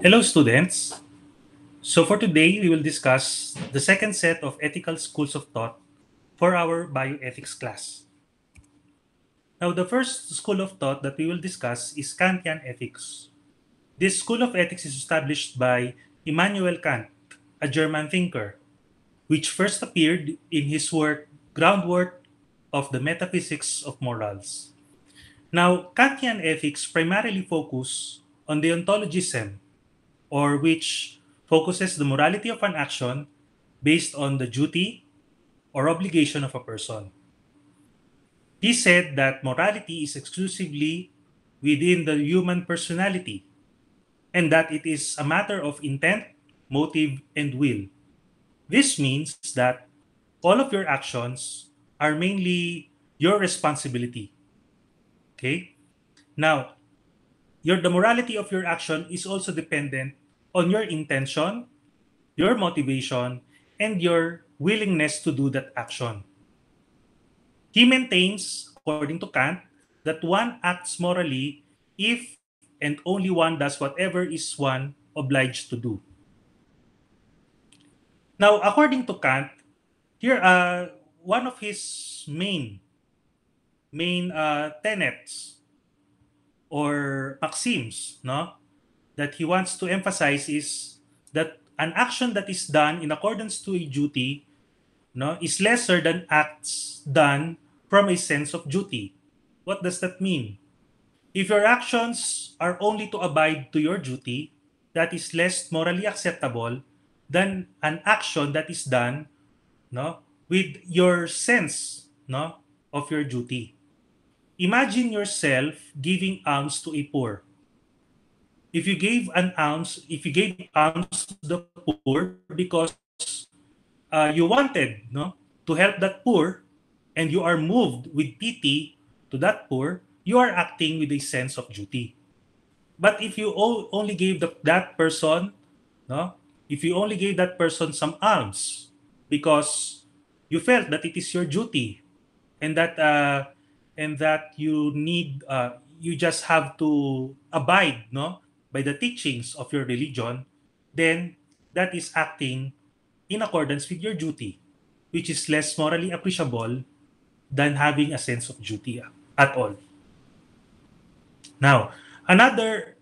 Hello, students. So, for today, we will discuss the second set of ethical schools of thought for our bioethics class. Now, the first school of thought that we will discuss is Kantian ethics. This school of ethics is established by Immanuel Kant, a German thinker, which first appeared in his work Groundwork of the Metaphysics of Morals. Now, Kantian ethics primarily focus on deontologism, or which focuses the morality of an action based on the duty or obligation of a person. He said that morality is exclusively within the human personality and that it is a matter of intent, motive, and will. This means that all of your actions are mainly your responsibility. Okay? Now, the morality of your action is also dependent on your intention, your motivation, and your willingness to do that action. He maintains, according to Kant, that one acts morally if and only one does whatever is one obliged to do. Now, according to Kant, here one of his main tenets or maxims, no, that he wants to emphasize is that an action that is done in accordance to a duty, no, is lesser than acts done from a sense of duty. What does that mean? If your actions are only to abide to your duty, that is less morally acceptable than an action that is done, no, with your sense, no, of your duty. Imagine yourself giving alms to a poor. If you gave alms to the poor because you wanted, no, to help that poor, and you are moved with pity to that poor, you are acting with a sense of duty. But if you only gave that person, no, if you only gave that person some alms because you felt that it is your duty, and that you just have to abide, no, by the teachings of your religion, then that is acting in accordance with your duty, which is less morally appreciable than having a sense of duty at all. Now, another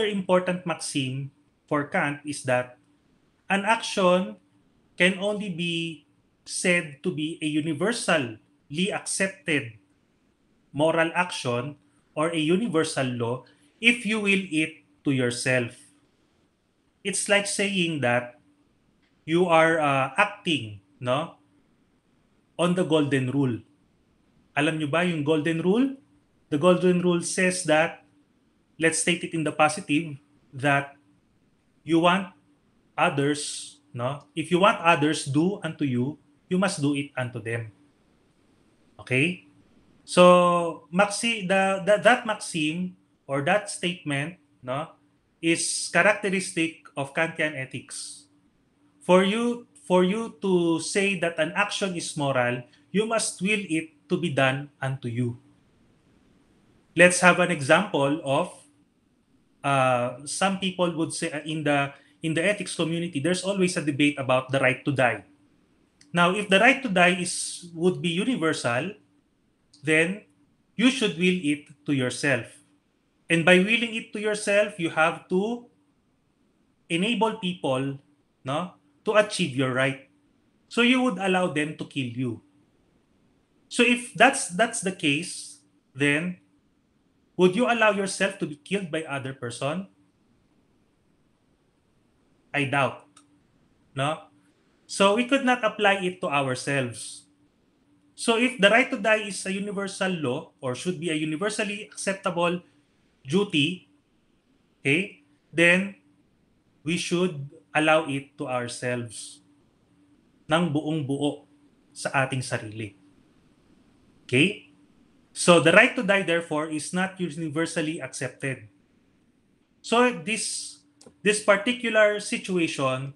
important maxim for Kant is that an action can only be said to be a universally accepted moral action or a universal law if you will it to yourself. It's like saying that you are acting, no, on the golden rule. Alam nyo ba yung golden rule? The golden rule says that, let's state it in the positive, that you want others, no? If you want others do unto you, you must do it unto them. Okay? So, that maxim or that statement, no, is characteristic of Kantian ethics. For you to say that an action is moral, you must will it to be done unto you. Let's have an example of some people would say in the ethics community, there's always a debate about the right to die. Now, if the right to die is would be universal, then you should will it to yourself. And by willing it to yourself, you have to enable people, no, to achieve your right. So you would allow them to kill you. So if that's the case, then would you allow yourself to be killed by other person? I doubt, no? So we could not apply it to ourselves. So if the right to die is a universal law or should be a universally acceptable duty, okay, then we should allow it to ourselves ng buong buo sa ating sarili. Okay? So the right to die therefore is not universally accepted. So this particular situation,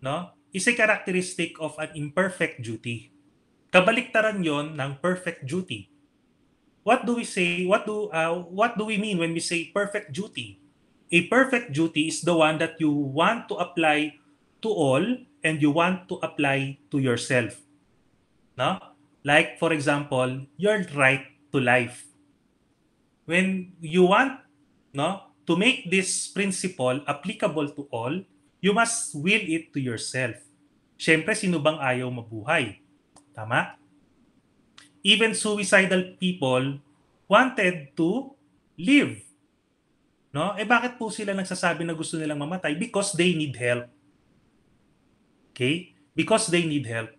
no, is a characteristic of an imperfect duty. Kabaliktaran 'yon ng perfect duty. What do we say? What do we mean when we say perfect duty? A perfect duty is the one that you want to apply to all and you want to apply to yourself. No? Like, for example, your right to life. When you want, no, to make this principle applicable to all, you must will it to yourself. Siyempre, sino bang ayaw mabuhay? Tama? Even suicidal people wanted to live. No? Eh bakit po sila nagsasabi na gusto nilang mamatay? Because they need help. Okay? Because they need help.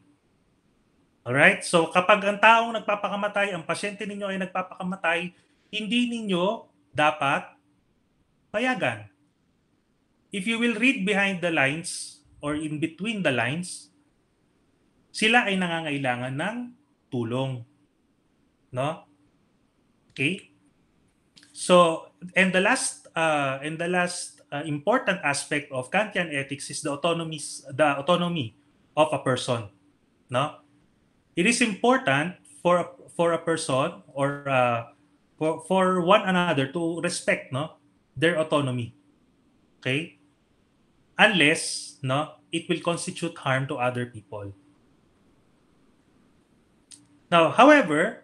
Alright? So kapag ang taong nagpapakamatay, ang pasyente ninyo ay nagpapakamatay, hindi ninyo dapat payagan. If you will read behind the lines or in between the lines, sila ay nangangailangan ng tulong. No? Okay? So, and the last important aspect of Kantian ethics is the autonomy of a person. No, it is important for a person or for one another to respect their autonomy. Okay, unless it will constitute harm to other people. Now, however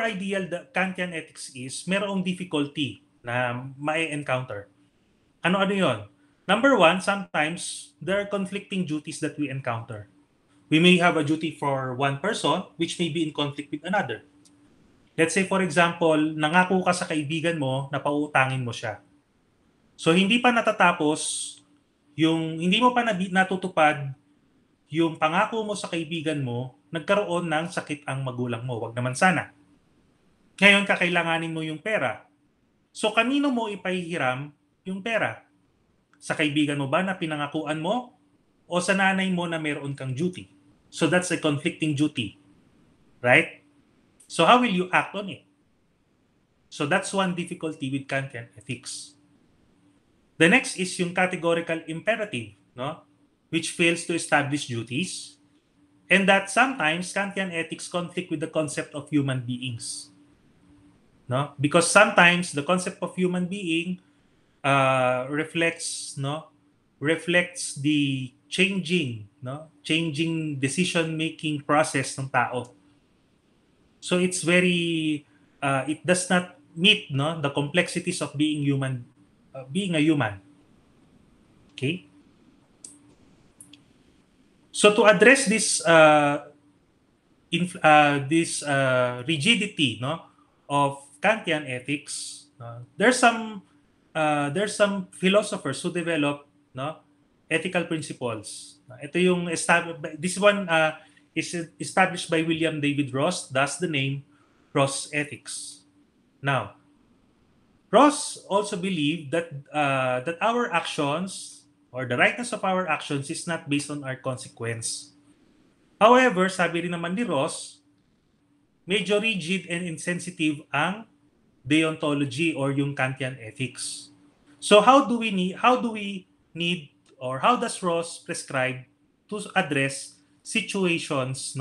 ideal the Kantian ethics is, merong difficulty na ma-encounter. Ano-ano yon? Number one, sometimes there are conflicting duties that we encounter. We may have a duty for one person which may be in conflict with another. Let's say for example, nangako ka sa kaibigan mo na pautangin mo siya. So hindi pa natatapos hindi mo pa natutupad yung pangako mo sa kaibigan mo, nagkaroon ng sakit ang magulang mo. Wag naman sana. Ngayon, kakailanganin mo yung pera. So, kanino mo ipahihiram yung pera? Sa kaibigan mo ba na pinangakuan mo? O sa nanay mo na meron kang duty? So, that's a conflicting duty. Right? So, how will you act on it? So, that's one difficulty with Kantian ethics. The next is yung categorical imperative, which fails to establish duties, and that sometimes Kantian ethics conflict with the concept of human beings. No? Because sometimes the concept of human being reflects the changing decision making process ng tao. So it's very it does not meet the complexities of being a human. Okay? So to address this rigidity of Kantian ethics, there's some philosophers who develop ethical principles. Ito yung this one is established by William David Ross, thus the name Ross ethics. Now, Ross also believed that that our actions or the rightness of our actions is not based on our consequence. However, sabi rin naman ni Ross, medyo rigid and insensitive ang deontology or yung Kantian ethics. So how do we need or how does Ross prescribe to address situations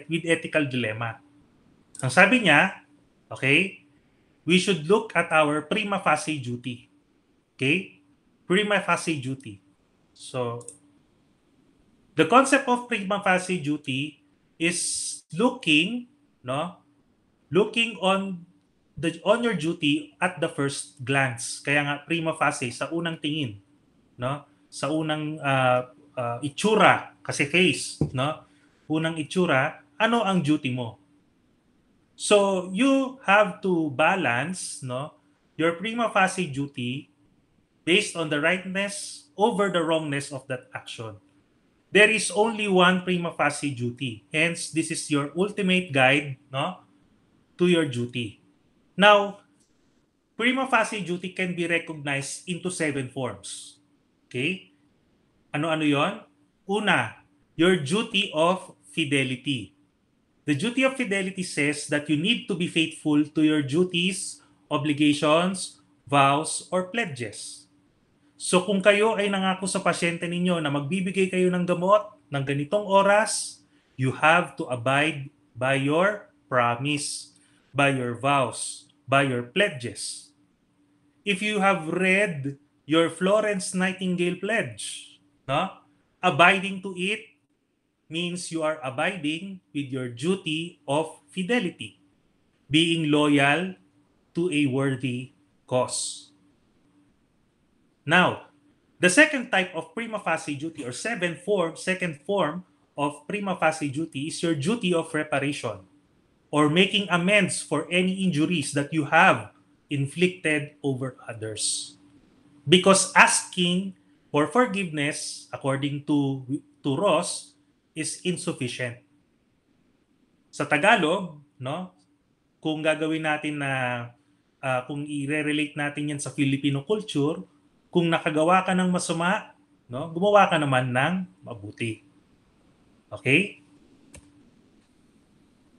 with ethical dilemma? Ang sabi niya, okay, we should look at our prima facie duty. Okay? Prima facie duty. So, the concept of prima facie duty is looking on your duty at the first glance. Kaya nga prima facie sa unang tingin, sa unang itsura kasi face, unang itsura, ano ang duty mo? So, you have to balance your prima facie duty based on the rightness over the wrongness of that action. There is only one prima facie duty. Hence, this is your ultimate guide to your duty. Now, prima facie duty can be recognized into 7 forms. Okay? Ano-ano yon? Una, your duty of fidelity. The duty of fidelity says that you need to be faithful to your duties, obligations, vows, or pledges. So kung kayo ay nangako sa pasyente ninyo na magbibigay kayo ng gamot ng ganitong oras, you have to abide by your promise, by your vows, by your pledges. if you have read your Florence Nightingale Pledge, no? Abiding to it means you are abiding with your duty of fidelity, being loyal to a worthy cause. Now, the second type of prima facie duty or second form of prima facie duty is your duty of reparation or making amends for any injuries that you have inflicted over others. Because asking for forgiveness, according to Ross, is insufficient. Sa Tagalog, no, kung gagawin natin na kung i-relate natin yan sa Filipino culture, kung nakagawa ka ng masama, no, gumawa ka naman ng mabuti. Okay?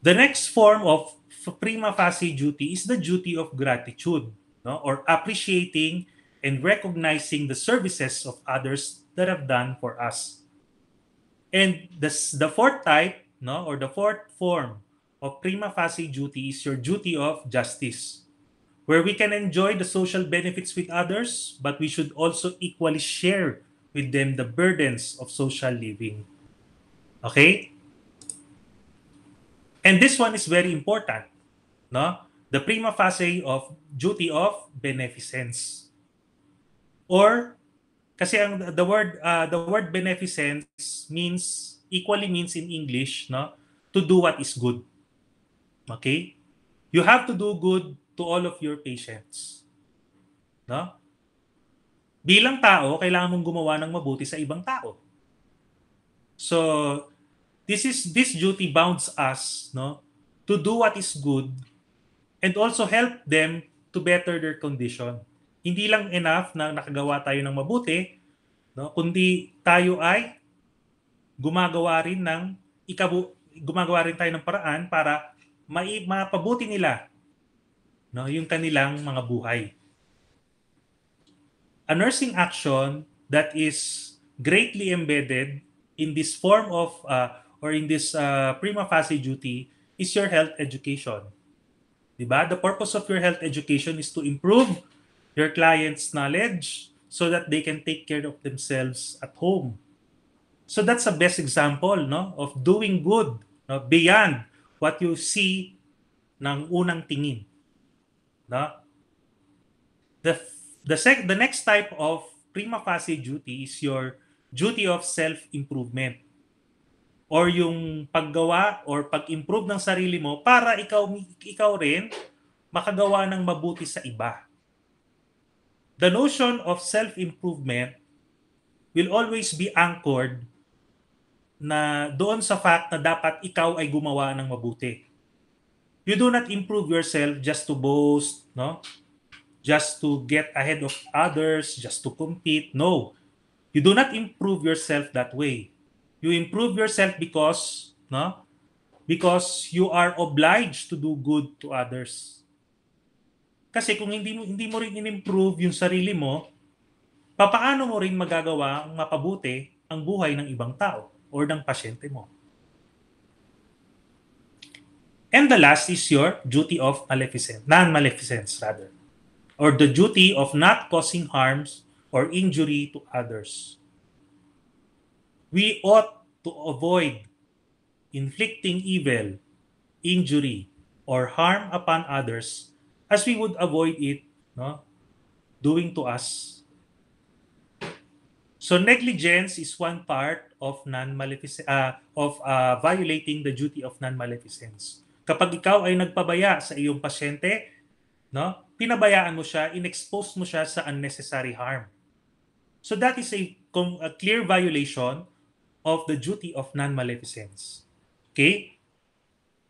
The next form of prima facie duty is the duty of gratitude, no, or appreciating and recognizing the services of others that have done for us. And the fourth type, no, or the fourth form of prima facie duty is your duty of justice, where we can enjoy the social benefits with others, but we should also equally share with them the burdens of social living. Okay? And this one is very important, no? The prima facie of duty of beneficence. Or kasi the word beneficence means in English, no, to do what is good. Okay? You have to do good to all of your patients. No? Bilang tao, kailangan mong gumawa ng mabuti sa ibang tao. So, this duty bounds us, no, to do what is good and also help them to better their condition. Hindi lang enough na nakagawa tayo ng mabuti, no, kundi tayo ay gumagawa rin tayo ng paraan para mapabuti nila, no, yung kanilang mga buhay. A nursing action that is greatly embedded in this form of or in this prima facie duty is your health education. Diba? The purpose of your health education is to improve your client's knowledge so that they can take care of themselves at home. So that's the best example, no, of doing good, no, beyond what you see ng unang tingin. No? The next type of prima facie duty is your duty of self-improvement or yung paggawa or pag-improve ng sarili mo para ikaw rin makagawa ng mabuti sa iba. The notion of self-improvement will always be anchored na doon sa fact na dapat ikaw ay gumawa ng mabuti. You do not improve yourself just to boast, no? Just to get ahead of others, just to compete. No. You do not improve yourself that way. You improve yourself because, no? Because you are obliged to do good to others. Kasi kung hindi mo rin in-improve yung sarili mo, papaano mo rin magagawa ang mapabuti ang buhay ng ibang tao or ng pasyente mo? And the last is your duty of non-maleficence rather, or the duty of not causing harms or injury to others. We ought to avoid inflicting evil, injury, or harm upon others as we would avoid it, no, doing to us. So negligence is one part of violating the duty of non-maleficence. Kapag ikaw ay nagpabaya sa iyong pasyente, no, pinabayaan mo siya, inexpose mo siya sa unnecessary harm. So that is a clear violation of the duty of non-maleficence. Okay?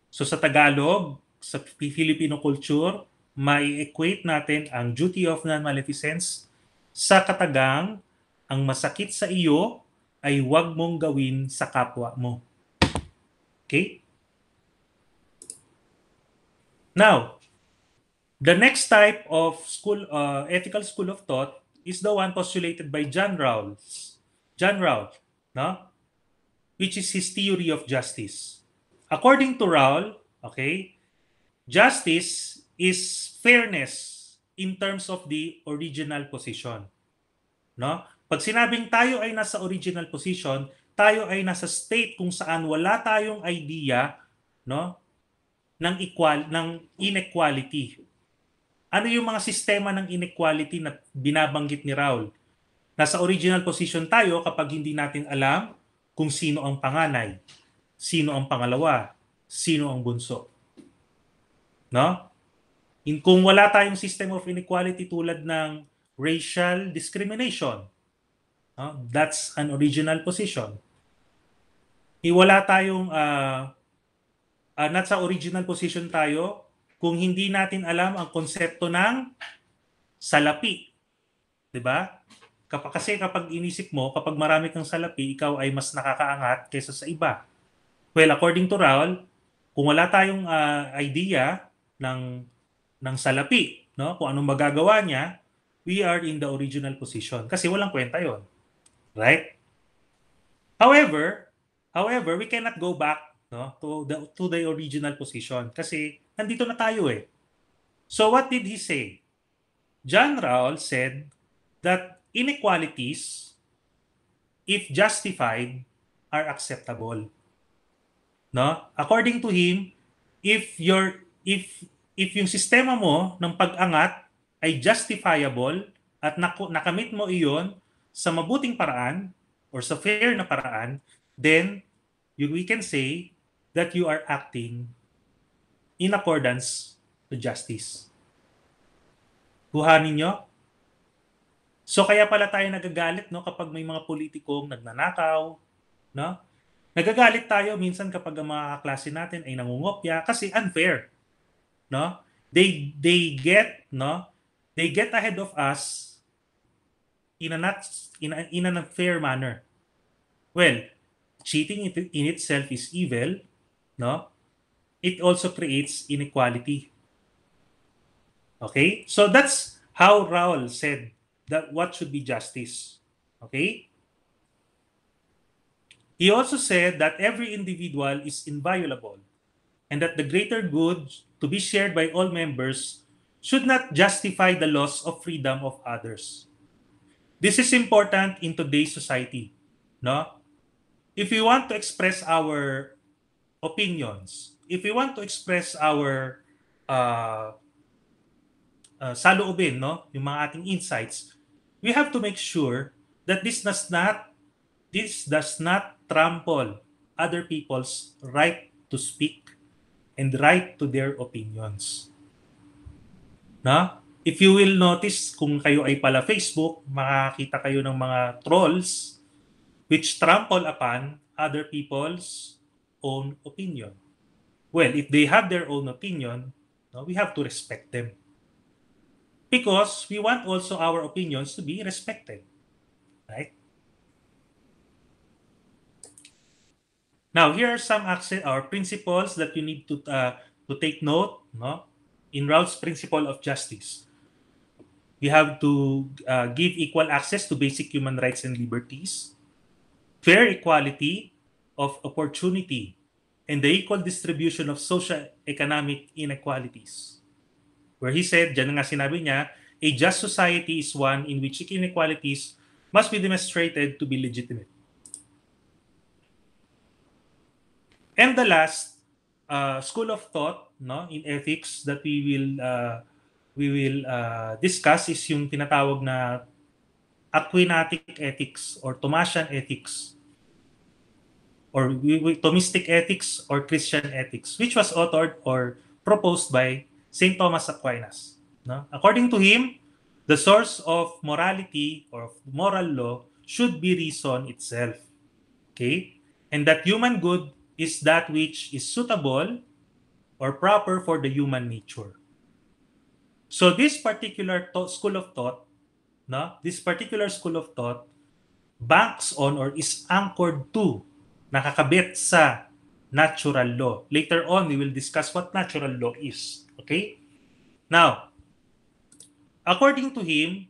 So sa Tagalog, sa Filipino culture, may equate natin ang duty of non-maleficence sa katagang ang masakit sa iyo ay huwag mong gawin sa kapwa mo. Okay? Now, the next type of ethical school of thought is the one postulated by John Rawls, no? Which is his theory of justice. According to Rawls, okay, justice is fairness in terms of the original position, no? Pag sinabing tayo ay nasa original position, tayo ay nasa state kung saan wala tayong idea, no, ng inequality. Ano yung mga sistema ng inequality na binabanggit ni Raul? Nasa original position tayo kapag hindi natin alam kung sino ang panganay, sino ang pangalawa, sino ang bunso. No? Kung wala tayong system of inequality tulad ng racial discrimination, no? That's an original position. Wala tayong nasa original position tayo kung hindi natin alam ang konsepto ng salapi. 'Di ba? Kasi kapag inisip mo, kapag marami kang salapi, ikaw ay mas nakakaangat kaysa sa iba. Well, according to Raul, kung wala tayong idea ng salapi, no, kung anong magagawa niya, we are in the original position kasi walang kwenta 'yon. Right? However, we cannot go back, no, to the original position kasi nandito na tayo eh. So what did he say? John Rawls said that inequalities, if justified, are acceptable. No? According to him, if yung sistema mo ng pag-angat ay justifiable at nakamit mo iyon sa mabuting paraan or sa fair na paraan, then we can say that you are acting in accordance to justice. Kuhanin nyo? So kaya pala tayo nagagalit, no, kapag may mga politikong nagnanakaw, no? Nagagalit tayo minsan kapag ang mga kaklase natin ay nangungopya kasi unfair, no? They get, no? They get ahead of us in an unfair manner. Well, cheating in itself is evil, no? It also creates inequality. Okay? So that's how Raul said that what should be justice. Okay? He also said that every individual is inviolable and that the greater good to be shared by all members should not justify the loss of freedom of others. This is important in today's society, no? If we want to express our opinions, if we want to express our saloobin, no, yung mga ating insights, we have to make sure that this does not trample other people's right to speak and right to their opinions. No? If you will notice, kung kayo ay pala Facebook, makakita kayo ng mga trolls which trample upon other people's own opinion. Well, if they have their own opinion, no, we have to respect them. Because we want also our opinions to be respected. Right? Now, here are some principles that you need to take note, no, in Raul's principle of justice. We have to give equal access to basic human rights and liberties, fair equality of opportunity, and the equal distribution of socio-economic inequalities. Where he said, dyan nga sinabi niya, a just society is one in which inequalities must be demonstrated to be legitimate. And the last school of thought, no, in ethics that we will discuss is yung tinatawag na Aquinatic ethics or Thomasian ethics or Thomistic ethics or Christian ethics, which was authored or proposed by St. Thomas Aquinas. No? According to him, the source of morality or of moral law should be reason itself. Okay? And that human good is that which is suitable or proper for the human nature. So this particular school of thought, no, banks on or is anchored to, nakakabit sa natural law. Later on, we will discuss what natural law is. Okay? Now, according to him,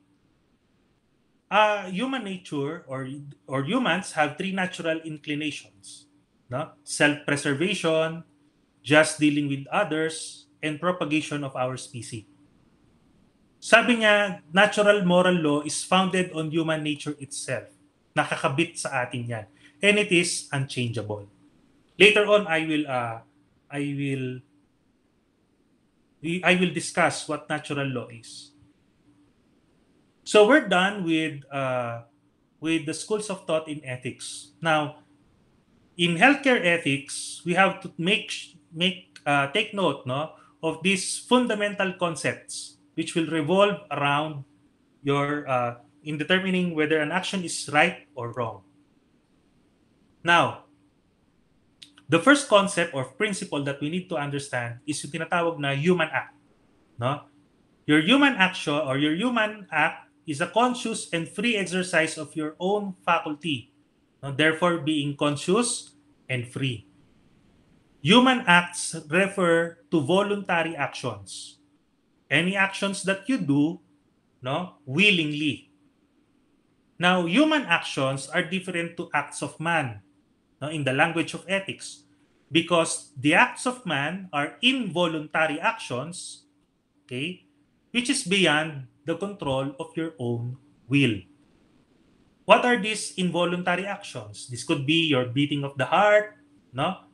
human nature or humans have three natural inclinations. No? Sabi niya, natural moral law is founded on human nature itself. Nakakabit sa atin yan. And it is unchangeable. Later on, I will, I will discuss what natural law is. So we're done with the schools of thought in ethics. Now, in healthcare ethics, we have to take note, no, of these fundamental concepts which will revolve around your in determining whether an action is right or wrong. Now, the first concept or principle that we need to understand is yung tinatawag na human act, no? Your human action or your human act is a conscious and free exercise of your own faculty, no? Therefore being conscious and free. Human acts refer to voluntary actions. Any actions that you do, no, willingly. Now, human actions are different to acts of man, no, in the language of ethics, because the acts of man are involuntary actions, okay, which is beyond the control of your own will. What are these involuntary actions? This could be your beating of the heart, no,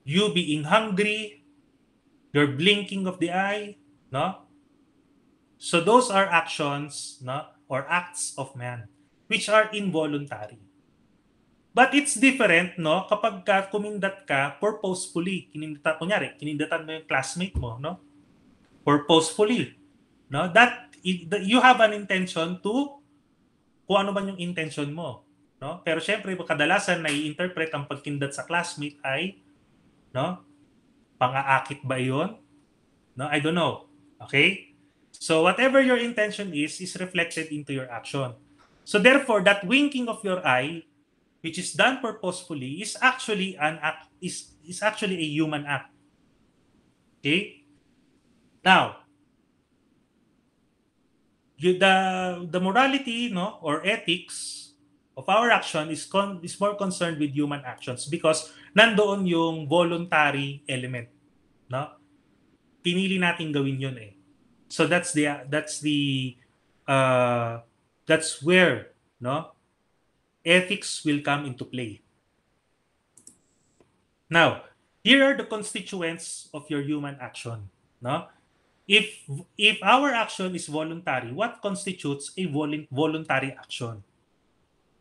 you being hungry, your blinking of the eye, no? So those are actions, no, or acts of man which are involuntary. But it's different, no, kapag kumindat ka purposefully. Kinindatan mo yung classmate mo, no? Purposefully, no? You have an intention to kung ano man yung intention mo, no? Pero syempre kadalasan nai-interpret ang pagkindat sa classmate ay, no, pang-aakit ba 'yon? No, I don't know. Okay? So whatever your intention is reflected into your action. So therefore, that winking of your eye, which is done purposefully, is actually an act, is actually a human act. Okay? Now, the morality, no, or ethics of our action is more concerned with human actions because nandoon yung voluntary element, no? Pinili natin gawin yun eh. So uh, that's where, no, ethics will come into play. Now, here are the constituents of your human action, no? If our action is voluntary, what constitutes a voluntary action?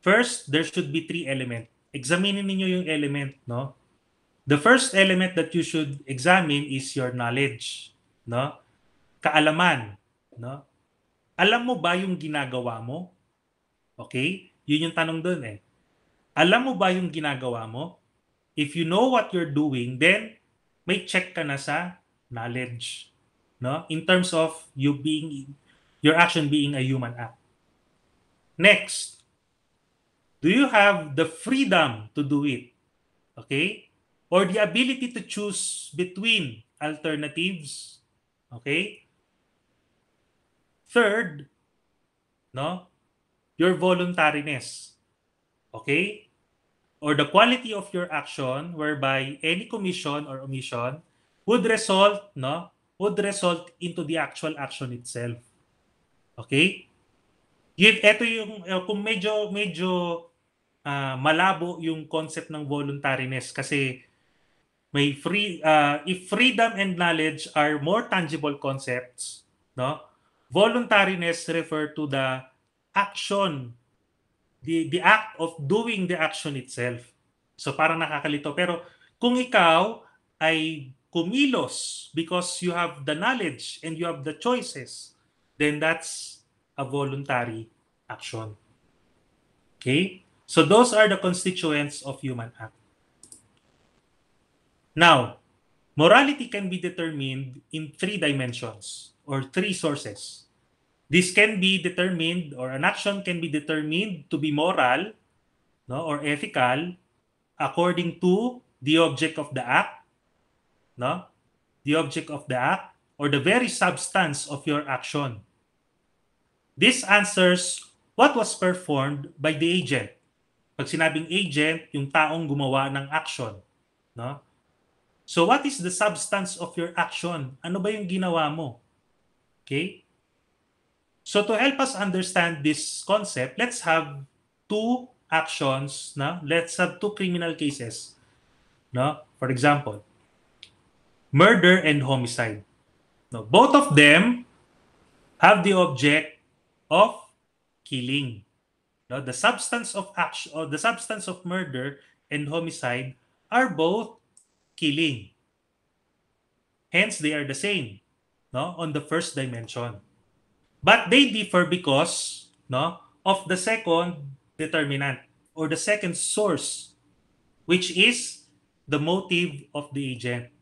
First, there should be three elements. Examinin niyo yung element, no? The first element that you should examine is your knowledge, no? Kaalaman, no? Alam mo ba yung ginagawa mo? Okay? Yun yung tanong doon eh. Alam mo ba yung ginagawa mo? If you know what you're doing, then may check ka na sa knowledge, no? In terms of your action being a human act. Next, do you have the freedom to do it? Okay? Or the ability to choose between alternatives? Okay? Third, no? Your voluntariness. Okay? Or the quality of your action whereby any commission or omission would result, no? Would result into the actual action itself. Okay? Ito yung kung medyo malabo yung concept ng voluntariness kasi if freedom and knowledge are more tangible concepts, no? Voluntariness refer to the action, the act of doing the action itself. So parang nakakalito. Pero kung ikaw ay kumilos because you have the knowledge and you have the choices, then that's a voluntary action. Okay? So those are the constituents of human act. Now, morality can be determined in three dimensions or three sources. This can be determined, or an action can be determined to be moral, no, or ethical according to the object of the act, no, the object of the act, or the very substance of your action. This answers what was performed by the agent. Pag sinabing agent, yung taong gumawa ng action, no? So what is the substance of your action? Ano ba yung ginawa mo? Okay? So to help us understand this concept, let's have two actions, no? Let's have two criminal cases, no? For example, murder and homicide. No, both of them have the object of killing. No, the substance of action or the substance of murder and homicide are both killing. Hence, they are the same, no, on the first dimension. But they differ because, no, of the second determinant or the second source, which is the motive of the agent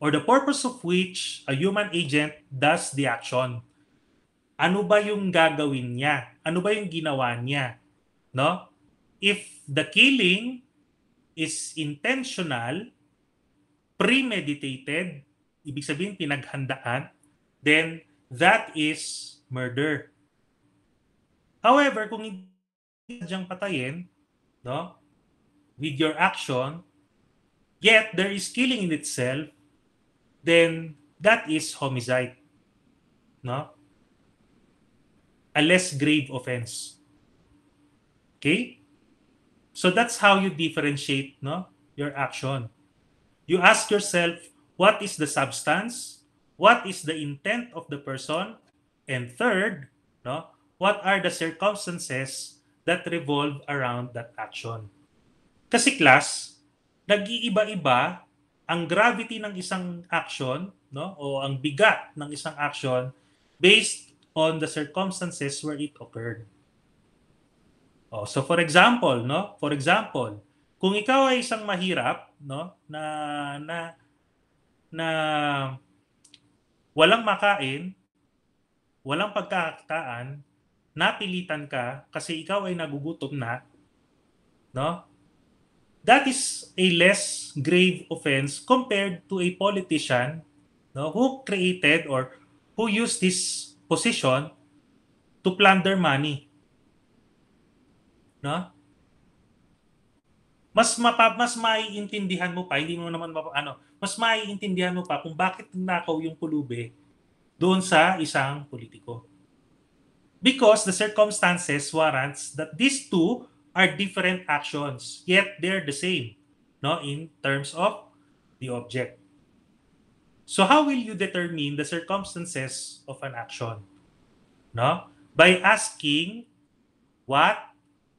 or the purpose of which a human agent does the action. Ano ba yung gagawin niya? Ano ba yung ginawa niya? No? If the killing is intentional, premeditated, ibig sabihin pinaghandaan, then that is murder. However, kung hindi sadyang patayin, no, with your action, yet there is killing in itself, then that is homicide, no? A less grave offense. Okay? So that's how you differentiate, no, your action. You ask yourself, what is the substance? What is the intent of the person? And third, no, what are the circumstances that revolve around that action? Kasi class, nag-iiba-iba ang gravity ng isang action, no, o ang bigat ng isang action based on the circumstances where it occurred. Oh, so for example, no? For example, kung ikaw ay isang mahirap, no, na walang makain, walang pagkakakitaan, napilitan ka kasi ikaw ay nagugutom na, no? That is a less grave offense compared to a politician, no, who created or who used this position to plunder money, no? Mas maiintindihan mo pa, hindi mo naman mas maiintindihan mo pa kung bakit nakaw yung pulubi doon sa isang politiko. Because the circumstances warrants that these two are different actions, yet they're the same, no, in terms of the object. So how will you determine the circumstances of an action? No? By asking what,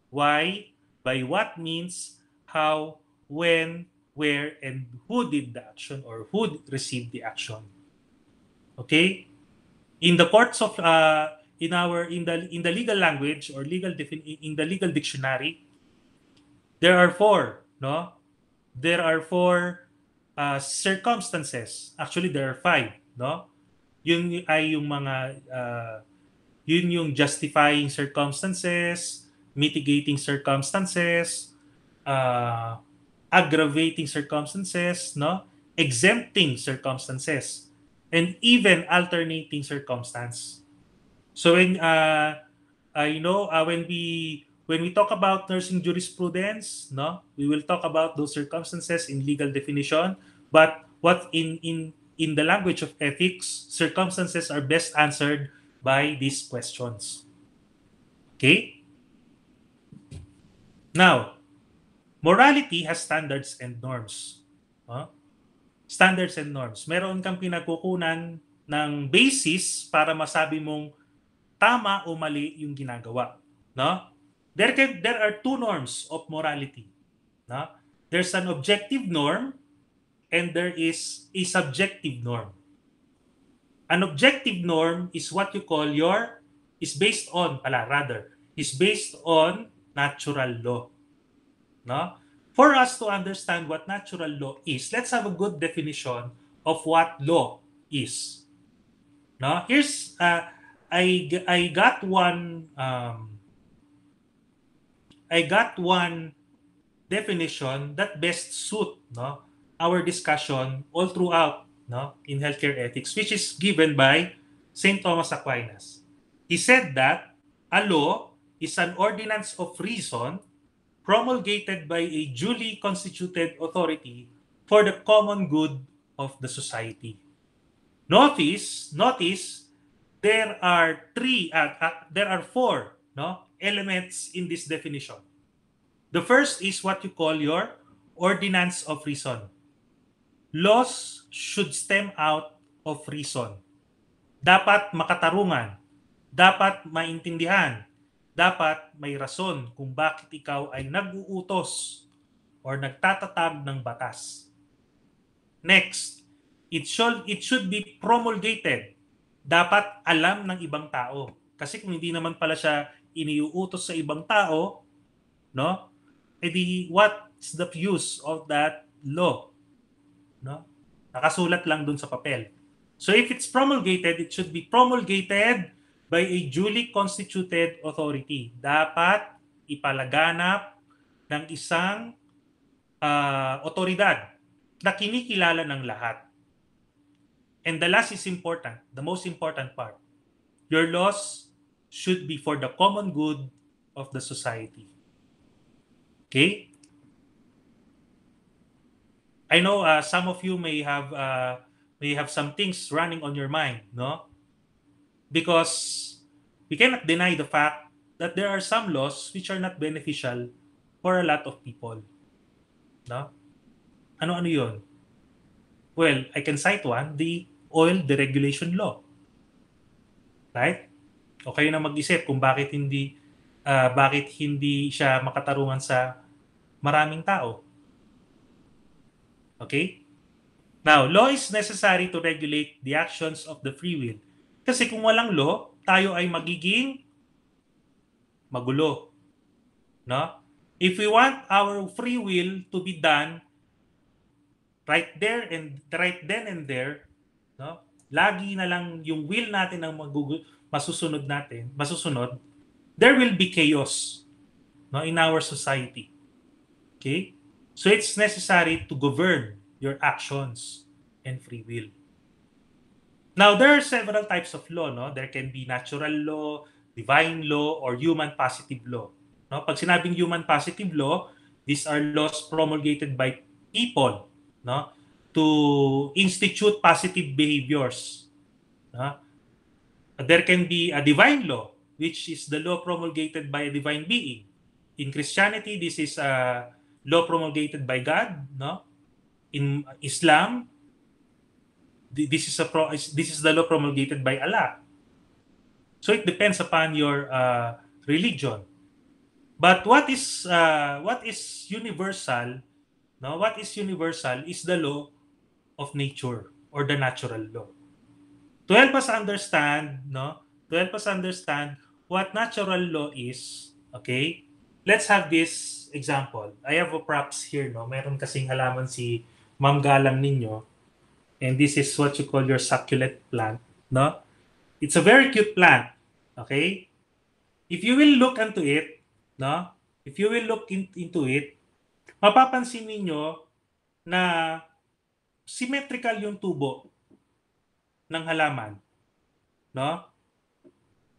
why, by what means, how, when, where, and who did the action or who received the action. Okay? In the courts of in the legal language or in the legal dictionary, there are four, no? There are four circumstances. Actually, there are five, no? Yun ay yung mga yun yung justifying circumstances, mitigating circumstances, aggravating circumstances, no? Exempting circumstances, and even alternating circumstance. So when we talk about nursing jurisprudence, no, we will talk about those circumstances in legal definition. But what in the language of ethics, circumstances are best answered by these questions. Okay. Now, morality has standards and norms. Standards and norms. Meron kang pinagkukunan ng basis para masabi mong tama o mali yung ginagawa, no? There are two norms of morality, no? There's an objective norm and there is a subjective norm. An objective norm is what you call is based on natural law, no? For us to understand what natural law is, let's have a good definition of what law is. No? Here's I got one definition that best suit, no, our discussion all throughout, no, in healthcare ethics, which is given by St. Thomas Aquinas. He said that a law is an ordinance of reason promulgated by a duly constituted authority for the common good of the society. Notice there are four, no, elements in this definition. The first is what you call your ordinance of reason. Laws should stem out of reason. Dapat makatarungan, dapat maintindihan, dapat may rason kung bakit ikaw ay nag-uutos or nagtatatag ng batas. Next, it should be promulgated. Dapat alam ng ibang tao. Kasi kung hindi naman pala siya iniuutos sa ibang tao, no? Edi what's the use of that law? No? Nakasulat lang dun sa papel. So if it's promulgated, it should be promulgated by a duly constituted authority. Dapat ipalaganap ng isang otoridad na kinikilala ng lahat. And the last is important, the most important part. Your laws should be for the common good of the society. Okay? I know some of you may have some things running on your mind, no? Because we cannot deny the fact that there are some laws which are not beneficial for a lot of people. No? Ano-ano 'yon? Well, I can cite one, the oil deregulation law. Right? O kayo na mag-isip kung bakit hindi siya makatarungan sa maraming tao. Okay? Now, law is necessary to regulate the actions of the free will. Kasi kung walang law, tayo ay magiging magulo. No? If we want our free will to be done right then and there, no? Lagi na lang yung will natin ang masusunod, there will be chaos, no, in our society. Okay? So it's necessary to govern your actions and free will. Now, there are several types of law, no? There can be natural law, divine law, or human positive law. No? Pag sinabing human positive law, these are laws promulgated by people, no? To institute positive behaviors. No? There can be a divine law, which is the law promulgated by a divine being. In Christianity, this is a law promulgated by God, no? In Islam, this is the law promulgated by Allah. So it depends upon your religion. But what is universal? No, what is universal is the law of nature or the natural law. To help us understand, no, to help us understand what natural law is, okay? Let's have this example. I have a props here, no. Meron kasing halaman si Ma'am Galang ninyo. And this is what you call your succulent plant, no? It's a very cute plant, okay? If you will look into it, no? If you will look into it, mapapansin niyo na symmetrical yung tubo ng halaman, no?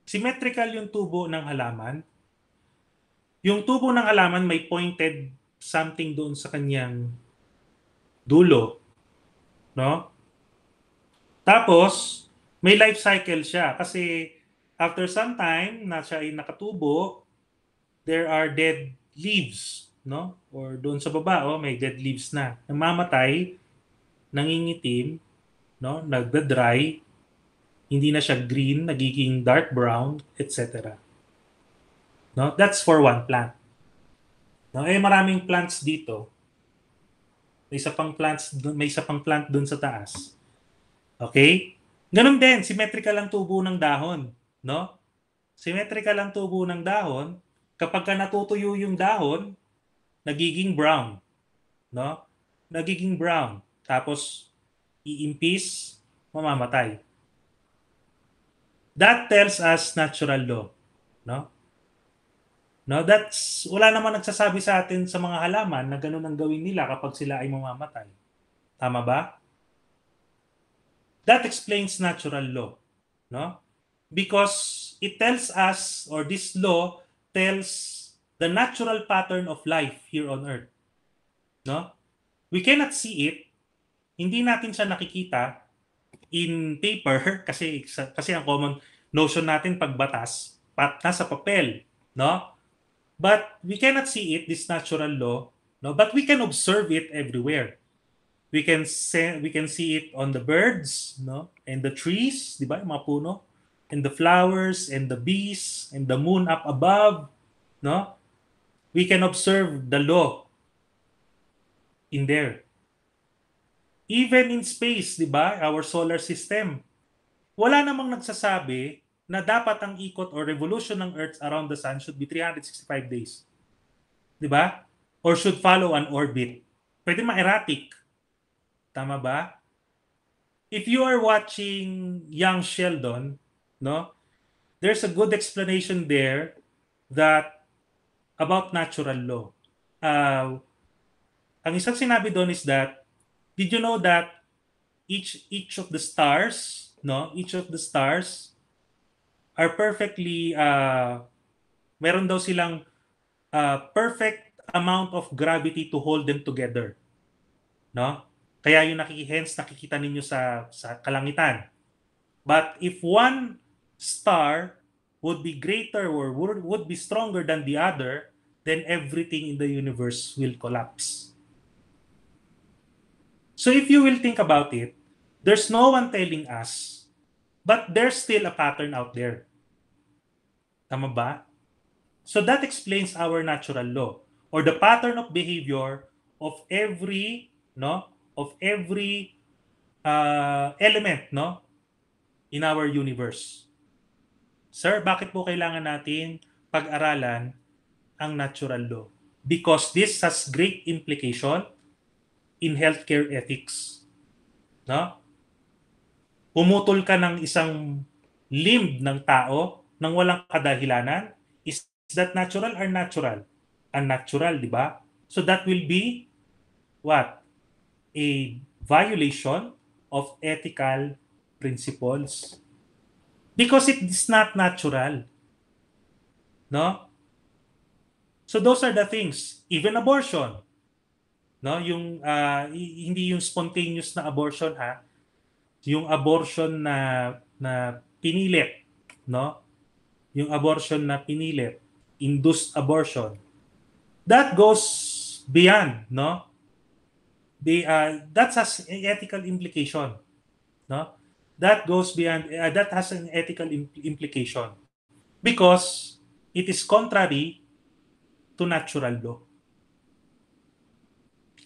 Symmetrical yung tubo ng halaman. Yung tubo ng halaman may pointed something doon sa kanyang dulo, no? Tapos may life cycle siya kasi after some time na siya ay nakatubo, there are dead leaves, no? Or doon sa baba, may dead leaves na. Namamatay, nangingitim, no? Nagda-dry, hindi na siya green, nagiging dark brown, etc. No? That's for one plant. No? Maraming plants dito. May isa pang plant doon sa taas. Okay? Ganun din, symmetrical ang tubo ng dahon, no? Symmetrical ang tubo ng dahon. Kapag natutuyo yung dahon, nagiging brown, no? Nagiging brown. Tapos iimpis, mamamatay. That tells us natural law, no? No, wala naman nagsasabi sa atin sa mga halaman na ganun ang gawin nila kapag sila ay mamamatay. Tama ba? That explains natural law, no? Because it tells us, or this law tells the natural pattern of life here on earth. No? We cannot see it. Hindi natin siya nakikita in paper kasi ang notion natin pagbatas, nasa papel, no? But we cannot see it, this natural law, no? But we can observe it everywhere. We can see it on the birds, no? And the trees, di ba? Yung mga puno. And the flowers, and the bees, and the moon up above, no? We can observe the law in there. Even in space, di ba? Our solar system. Wala namang nagsasabi na dapat ang ikot or revolution ng Earth around the Sun should be 365 days. Di ba? Or should follow an orbit. Pwede ma-erratic. Tama ba? If you are watching Young Sheldon, no, there's a good explanation there that about natural law. Ang isang sinabi doon is that, did you know that each of the stars, no, each of the stars are perfectly meron daw silang perfect amount of gravity to hold them together, no? Kaya yung hence nakikita ninyo sa kalangitan. But if one star would be greater or would be stronger than the other, then everything in the universe will collapse. So if you will think about it, there's no one telling us, but there's still a pattern out there. Tama ba? So that explains our natural law or the pattern of behavior of every element, no, in our universe. Sir, bakit po kailangan natin pag-aralan ang natural law? Because this has great implication in healthcare ethics. No? Pumutol ka ng isang limb ng tao nang walang kadahilanan, is that natural or natural? Unnatural, di ba? So that will be what? A violation of ethical principles. Because it is not natural. No? So those are the things. Even abortion. No, yung hindi yung spontaneous na abortion ha. Yung abortion na pinilit, no? Yung abortion na pinilit, induced abortion. That goes beyond, no? That has an ethical implication, no? That goes beyond that has an ethical implication because it is contrary to natural law.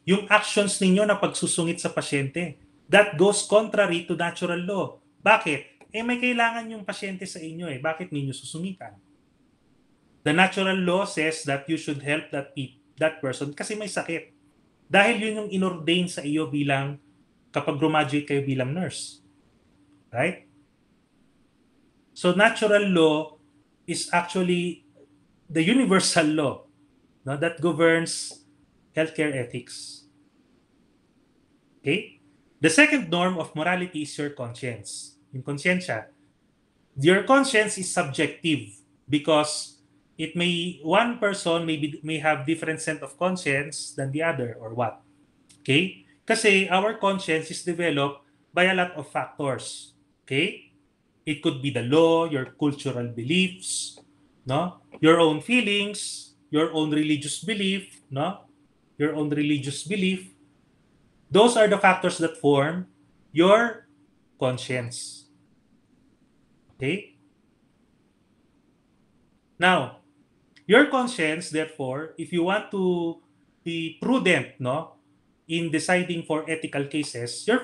Yung actions ninyo na pagsusungit sa pasyente, that goes contrary to natural law. Bakit? May kailangan yung pasyente sa inyo eh. Bakit ninyo susungitan? The natural law says that you should help that person kasi may sakit. Dahil yun yung inordain sa iyo bilang kapag graduate kayo bilang nurse. Right? So natural law is actually the universal law, no, that governs healthcare ethics. Okay? The second norm of morality is your conscience. Yung konsensya. Your conscience is subjective because one person may have different set of conscience than the other or what. Okay? Kasi our conscience is developed by a lot of factors. Okay? It could be the law, your cultural beliefs, no? Your own feelings, your own religious belief, no? Your own religious belief. Those are the factors that form your conscience. Okay? Now, your conscience, therefore, if you want to be prudent, no, in deciding for ethical cases, your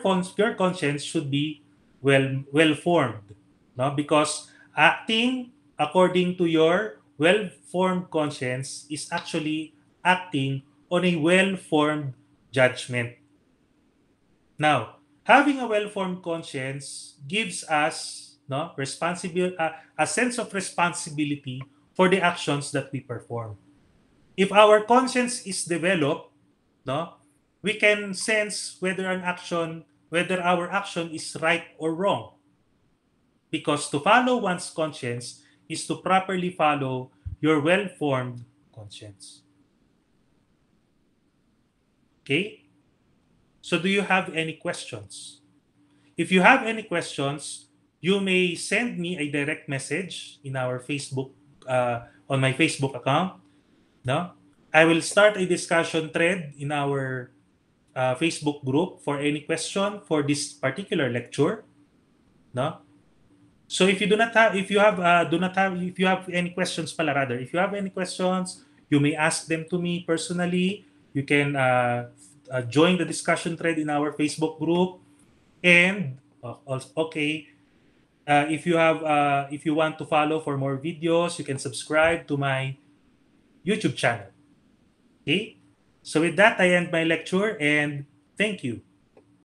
conscience should be well formed, no, because acting according to your well formed conscience is actually acting on a well formed judgment. Now, having a well formed conscience gives us, no, a sense of responsibility for the actions that we perform. If our conscience is developed, no, we can sense whether our action is right or wrong. Because to follow one's conscience is to properly follow your well-formed conscience. Okay? So do you have any questions? If you have any questions, you may send me a direct message in our Facebook, on my Facebook account. No, I will start a discussion thread in our Facebook group for any question for this particular lecture. No, so if you do not have, if you have, do not have, if you have any questions, pala rather, if you have any questions, you may ask them to me personally. You can join the discussion thread in our Facebook group, and also, okay, if you have, if you want to follow for more videos, you can subscribe to my YouTube channel. Okay. So with that, I end my lecture and thank you.